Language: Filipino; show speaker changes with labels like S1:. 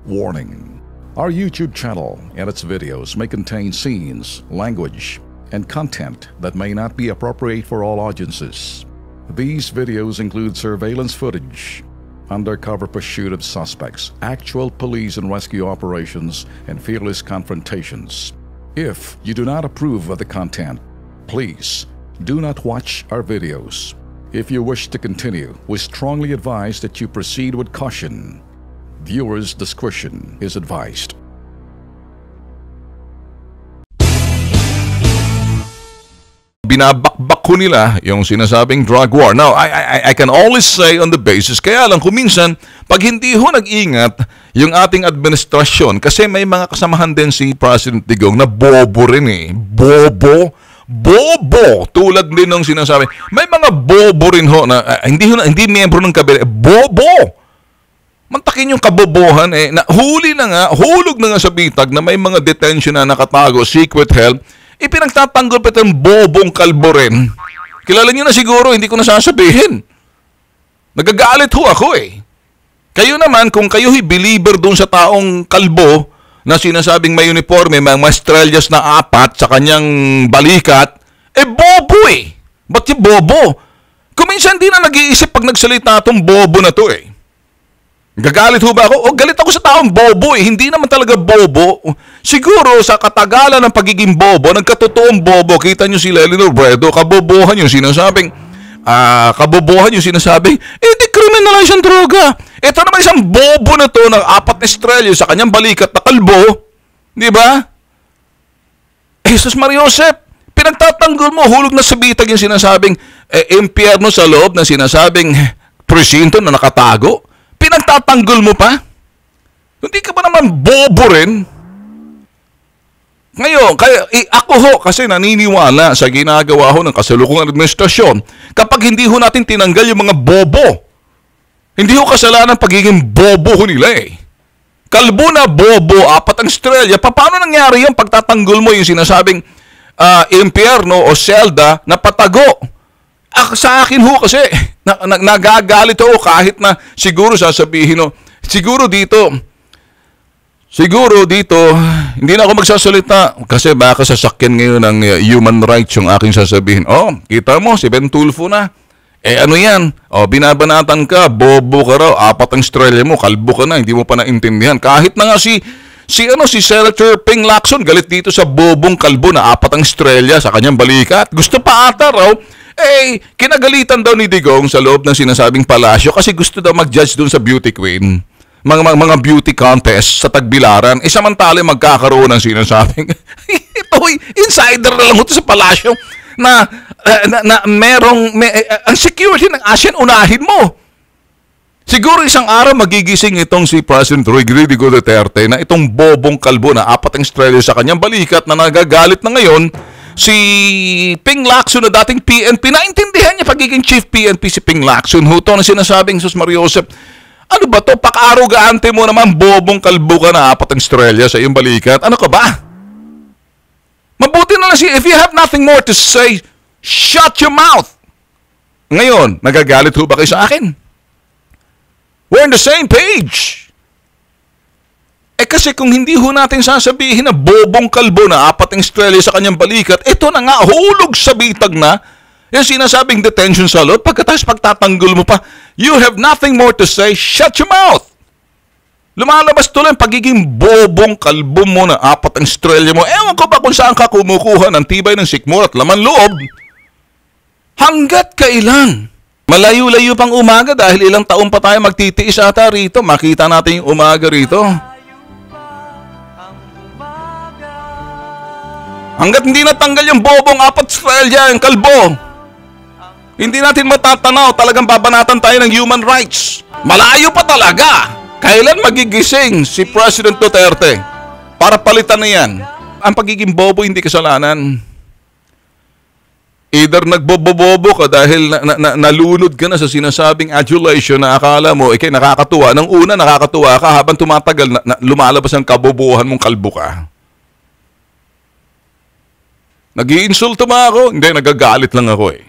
S1: Warning. Our YouTube channel and its videos may contain scenes, language, and content that may not be appropriate for all audiences. These videos include surveillance footage, undercover pursuit of suspects, actual police and rescue operations, and fearless confrontations. If you do not approve of the content, please do not watch our videos. If you wish to continue, we strongly advise that you proceed with caution. Viewers' discretion is advised.
S2: Binabakbak ko nila yung sinasabing drug war. Now, I can always say on the basis, kaya lang kuminsan, pag hindi ho nag-ingat yung ating administrasyon, kasi may mga kasamahan din si President Digong na bobo rin eh. Bobo. Tulad din ng sinasabi. May mga bobo rin ho na hindi miyembro ng kabila. Bobo! Mantakin yung kabobohan eh. Hulog na nga sa bitag na may mga detention na nakatago, secret help. Ipinagtatanggol pa itong bobong kalbo rin. Kilala niyo na siguro, hindi ko na sasabihin. Nagagalit ho ako eh. Kayo naman, kung kayo'y believer doon sa taong kalbo na sinasabing may uniforme, may maestrelyas na 4 sa kanyang balikat, bobo eh. Ba't yung bobo? Kuminsan di na nag-iisip pag nagsalita itong bobo na to eh. Gagalit ho ba ako? Galit ako sa taong bobo eh. Hindi naman talaga bobo. Siguro sa katagalan ng pagiging bobo, nagkatotoong bobo, kita nyo si Lely Robredo, kabobohan yung sinasabing, decriminalize ang droga. Ito naman isang bobo na to ng 4 na estrelyo sa kanyang balikat na kalbo. Di ba? Jesus Maria Josep, pinagtatanggol mo, hulog na sa bitag yung sinasabing impyerno sa loob na sinasabing presinto na nakatago. Pinagtatanggol mo pa? Hindi ka ba naman bobo rin? Ngayon, ako ho kasi naniniwala sa ginagawa ho ng kasalukuyang administrasyon kapag hindi ho natin tinanggal yung mga bobo. Hindi ho kasalanan pagiging bobo ho nila eh. Kalbo na bobo, 4 ang estrelya, paano nangyari yung pagtatanggol mo yung sinasabing impyerno o selda na patago? Sa akin ho kasi, nagagalit ako kahit na siguro sasabihin ho, siguro dito, hindi na ako magsasalita kasi baka sasakyan ngayon ng human rights yung aking sasabihin. Kita mo, si Ben Tulfo na. Ano yan? Binabanatan ka, bobo ka raw, 4 ang estrelya mo, kalbo ka na, hindi mo pa naintindihan. Kahit na nga si Senator Ping Lacson, galit dito sa bobong kalbo na 4 ang estrelya sa kanyang balikat. Gusto pa ata raw, kinagalitan daw ni Digong sa loob ng sinasabing palasyo kasi gusto daw mag-judge dun sa beauty queen. Mga beauty contest sa Tagbilaran. Samantala magkakaroon ng sinasabing insider na lang ito sa palasyo na ang security ng ASEAN unahin mo. Siguro isang araw magigising itong si President Rodrigo Duterte na itong bobong kalbo na 4 ang estrelya sa kanyang balikat na nagagalit na ngayon si Ping Lacson na dating PNP. Naintindihan niya pagiging chief PNP si Ping Lacson. Huto na sinasabing Jesus Maria Josep, ano ba to? Paka-arugante mo naman, bobong kalbo ka na 4 ang estrelya sa iyong balikat. Ano ka ba? Mabuti na lang if you have nothing more to say, shut your mouth. Ngayon, nagagalit ho ba kayo sa akin? We're on the same page. Kasi kung hindi ho natin sasabihin na bobong kalbo na 4 ang estrelya sa kanyang balikat, ito na nga, hulog sa bitag na, yung sinasabing detention sa loob, pagkatapos pagtatanggol mo pa, you have nothing more to say, shut your mouth. Lumalabas tuloy ang pagiging bobong kalbo mo na 4 ang estrelya mo. Ewan ko ba kung saan ka kumukuha ng tibay ng sikmura at laman loob? Hanggat kailan? Malayo-layo pang umaga dahil ilang taon pa tayo magtitiis ata rito. Makita natin yung umaga rito. Hanggat hindi natanggal yung bobong 4 estrelya, yung kalbo, hindi natin matatanaw, talagang babanatan tayo ng human rights. Malayo pa talaga. Kailan magigising si President Duterte para palitan na yan? Ang pagiging bobo hindi kasalanan. Either nagbobobobo ka dahil nalunod ka na sa sinasabing adulation na akala mo, nakakatuwa. Nang una, nakakatuwa ka habang tumatagal, lumalabas ang kabobohan mong kalbo ka. Nag-iinsulto ba ako? Hindi, nagagalit lang ako eh.